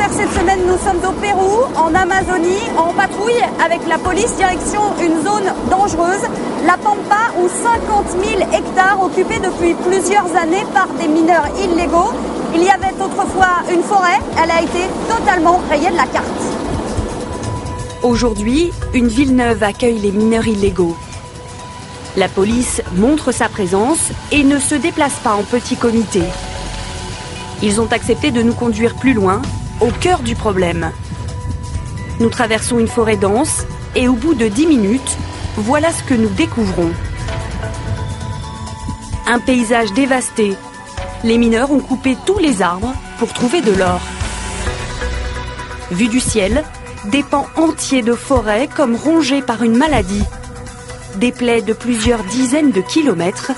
première cette semaine, nous sommes au Pérou, en Amazonie, en patrouille avec la police, direction une zone dangereuse, la Pampa, où 50 000 hectares occupés depuis plusieurs années par des mineurs illégaux. Il y avait autrefois une forêt, elle a été totalement rayée de la carte. Aujourd'hui, une ville neuve accueille les mineurs illégaux. La police montre sa présence et ne se déplace pas en petit comité. Ils ont accepté de nous conduire plus loin, au cœur du problème. Nous traversons une forêt dense et au bout de 10 minutes, voilà ce que nous découvrons. Un paysage dévasté. Les mineurs ont coupé tous les arbres pour trouver de l'or. Vu du ciel, des pans entiers de forêt comme rongés par une maladie. Des plaies de plusieurs dizaines de kilomètres.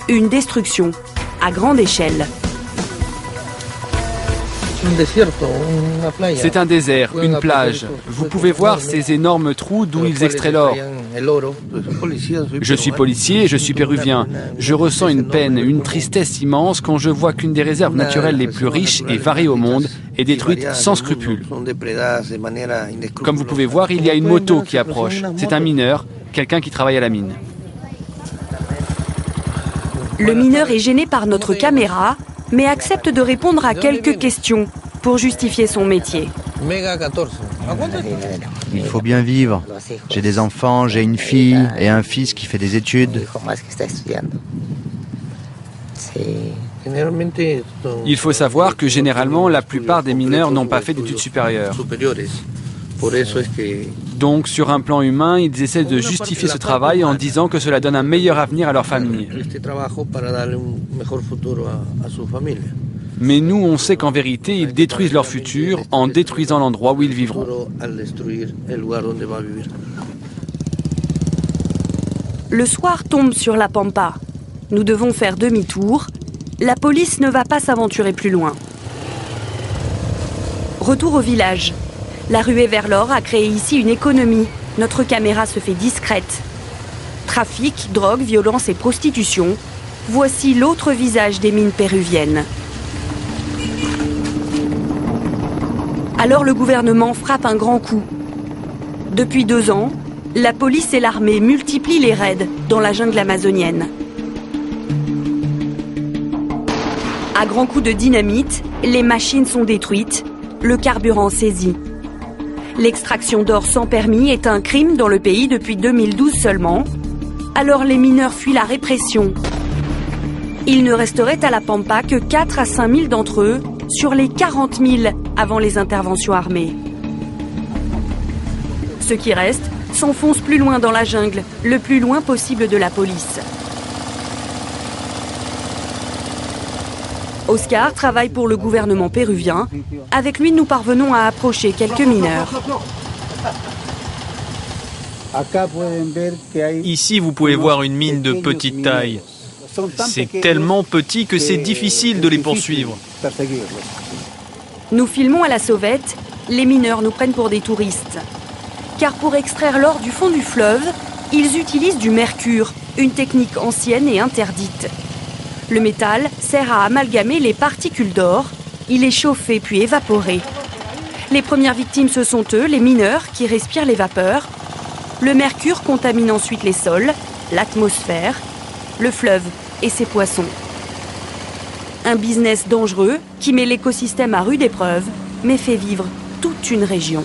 Une destruction à grande échelle. C'est un désert, une plage. Vous pouvez voir ces énormes trous d'où ils extraient l'or. Je suis policier et je suis péruvien. Je ressens une peine, une tristesse immense quand je vois qu'une des réserves naturelles les plus riches et variées au monde est détruite sans scrupule. Comme vous pouvez voir, il y a une moto qui approche. C'est un mineur, quelqu'un qui travaille à la mine. Le mineur est gêné par notre caméra, mais accepte de répondre à quelques questions pour justifier son métier. Il faut bien vivre. J'ai des enfants, j'ai une fille et un fils qui fait des études. Il faut savoir que généralement, la plupart des mineurs n'ont pas fait d'études supérieures. Donc, sur un plan humain, ils essaient de justifier ce travail en disant que cela donne un meilleur avenir à leur famille. Mais nous, on sait qu'en vérité, ils détruisent leur futur en détruisant l'endroit où ils vivront. Le soir tombe sur la Pampa. Nous devons faire demi-tour. La police ne va pas s'aventurer plus loin. Retour au village. La ruée vers l'or a créé ici une économie. Notre caméra se fait discrète. Trafic, drogue, violence et prostitution. Voici l'autre visage des mines péruviennes. Alors le gouvernement frappe un grand coup. Depuis 2 ans, la police et l'armée multiplient les raids dans la jungle amazonienne. À grands coups de dynamite, les machines sont détruites, le carburant saisi. L'extraction d'or sans permis est un crime dans le pays depuis 2012 seulement. Alors les mineurs fuient la répression. Il ne resterait à la Pampa que 4 à 5 000 d'entre eux sur les 40 000 avant les interventions armées. Ceux qui restent s'enfoncent plus loin dans la jungle, le plus loin possible de la police. Oscar travaille pour le gouvernement péruvien. Avec lui, nous parvenons à approcher quelques mineurs. Ici, vous pouvez voir une mine de petite taille. C'est tellement petit que c'est difficile de les poursuivre. Nous filmons à la sauvette. Les mineurs nous prennent pour des touristes. Car pour extraire l'or du fond du fleuve, ils utilisent du mercure, une technique ancienne et interdite. Le métal sert à amalgamer les particules d'or. Il est chauffé puis évaporé. Les premières victimes, ce sont eux, les mineurs, qui respirent les vapeurs. Le mercure contamine ensuite les sols, l'atmosphère, le fleuve et ses poissons. Un business dangereux qui met l'écosystème à rude épreuve, mais fait vivre toute une région.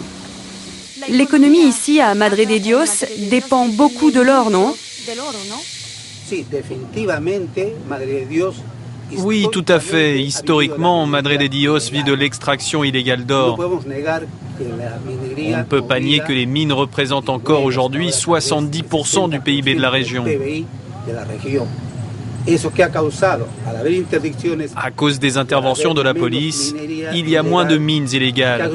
L'économie ici, à Madre de Dios, dépend beaucoup de l'or, non ? Oui, tout à fait. Historiquement, Madre de Dios vit de l'extraction illégale d'or. On ne peut pas nier que les mines représentent encore aujourd'hui 70% du PIB de la région. À cause des interventions de la police, il y a moins de mines illégales.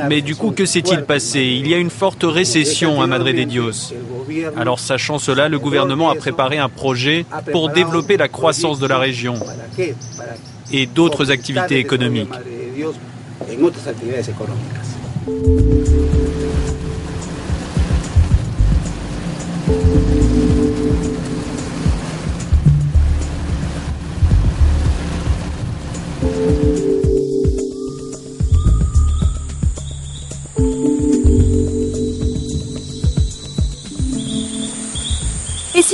Mais du coup, que s'est-il passé? Il y a une forte récession à Madre de Dios. Alors, sachant cela, le gouvernement a préparé un projet pour développer la croissance de la région et d'autres activités économiques.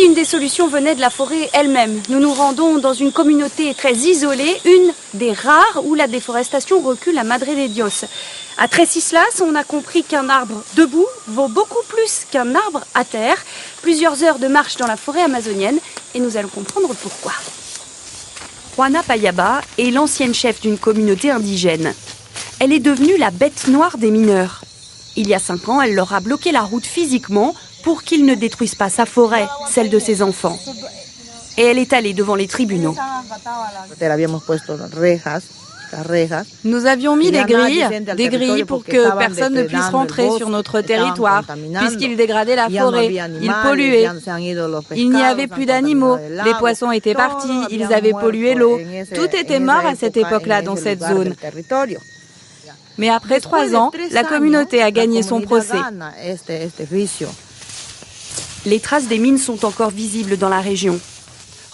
si une des solutions venait de la forêt elle-même. Nous nous rendons dans une communauté très isolée, une des rares où la déforestation recule à Madre de Dios. À Tres Islas, on a compris qu'un arbre debout vaut beaucoup plus qu'un arbre à terre. Plusieurs heures de marche dans la forêt amazonienne et nous allons comprendre pourquoi. Juana Payaba est l'ancienne chef d'une communauté indigène. Elle est devenue la bête noire des mineurs. Il y a 5 ans, elle leur a bloqué la route physiquement pour qu'ils ne détruisent pas sa forêt, celle de ses enfants. Et elle est allée devant les tribunaux. Nous avions mis des grilles pour que personne ne puisse rentrer sur notre territoire, puisqu'ils dégradaient la forêt, ils polluaient. Il n'y avait plus d'animaux, les poissons étaient partis, ils avaient pollué l'eau. Tout était mort à cette époque-là dans cette zone. Mais après 3 ans, la communauté a gagné son procès. Les traces des mines sont encore visibles dans la région.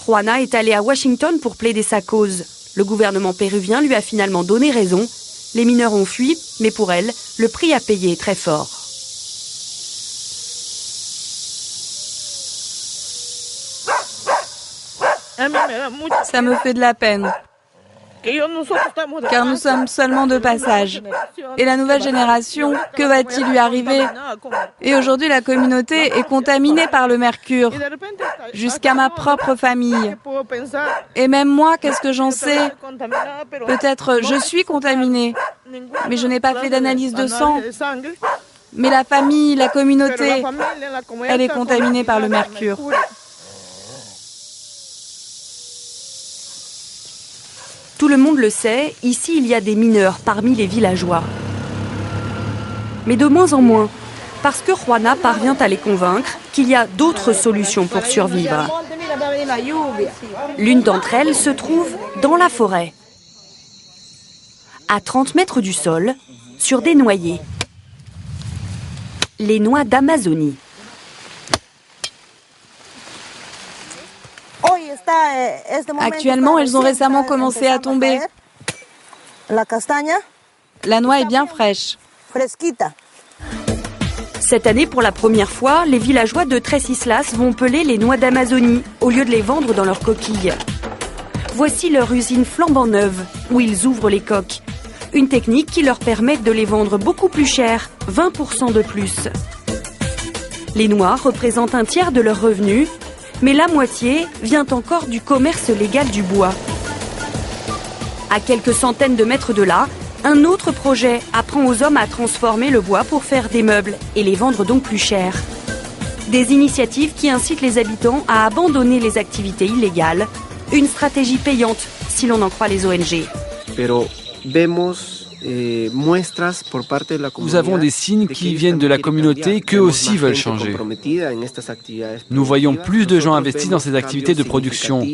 Juana est allée à Washington pour plaider sa cause. Le gouvernement péruvien lui a finalement donné raison. Les mineurs ont fui, mais pour elle, le prix à payer est très fort. Ça me fait de la peine, car nous sommes seulement de passage. Et la nouvelle génération, que va-t-il lui arriver? Et aujourd'hui, la communauté est contaminée par le mercure, jusqu'à ma propre famille. Et même moi, qu'est-ce que j'en sais? Peut-être je suis contaminée, mais je n'ai pas fait d'analyse de sang. Mais la famille, la communauté, elle est contaminée par le mercure. Tout le monde le sait, ici il y a des mineurs parmi les villageois. Mais de moins en moins, parce que Juana parvient à les convaincre qu'il y a d'autres solutions pour survivre. L'une d'entre elles se trouve dans la forêt, à 30 mètres du sol, sur des noyers. Les noix d'Amazonie. Actuellement, elles ont récemment commencé à tomber. La noix est bien fraîche. Cette année, pour la première fois, les villageois de Tres Islas vont peler les noix d'Amazonie au lieu de les vendre dans leurs coquilles. Voici leur usine flambant neuve, où ils ouvrent les coques. Une technique qui leur permet de les vendre beaucoup plus cher, 20% de plus. Les noix représentent un tiers de leurs revenus, mais la moitié vient encore du commerce légal du bois. À quelques centaines de mètres de là, un autre projet apprend aux hommes à transformer le bois pour faire des meubles et les vendre donc plus cher. Des initiatives qui incitent les habitants à abandonner les activités illégales, une stratégie payante si l'on en croit les ONG. Nous avons des signes qui viennent de la communauté qu'eux aussi veulent changer. Nous voyons plus de gens investis dans ces activités de production.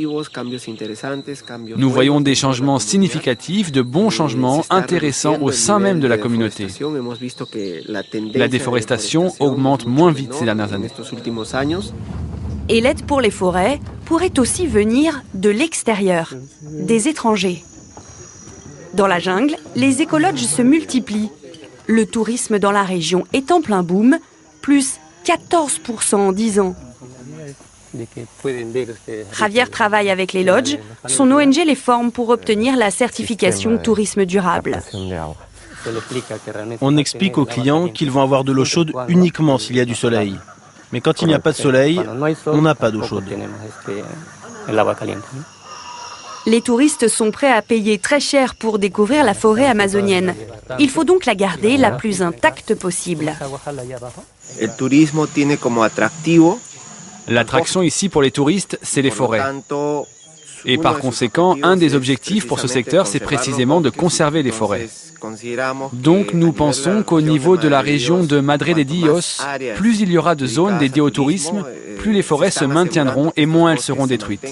Nous voyons des changements significatifs, de bons changements intéressants au sein même de la communauté. La déforestation augmente moins vite ces dernières années. Et l'aide pour les forêts pourrait aussi venir de l'extérieur, des étrangers. Dans la jungle, les écologes se multiplient. Le tourisme dans la région est en plein boom, plus 14% en 10 ans. Javier travaille avec les lodges. Son ONG les forme pour obtenir la certification tourisme durable. On explique aux clients qu'ils vont avoir de l'eau chaude uniquement s'il y a du soleil. Mais quand il n'y a pas de soleil, on n'a pas d'eau chaude. Les touristes sont prêts à payer très cher pour découvrir la forêt amazonienne. Il faut donc la garder la plus intacte possible. L'attraction ici pour les touristes, c'est les forêts. Et par conséquent, un des objectifs pour ce secteur, c'est précisément de conserver les forêts. Donc nous pensons qu'au niveau de la région de Madre de Dios, plus il y aura de zones dédiées au tourisme, plus les forêts se maintiendront et moins elles seront détruites.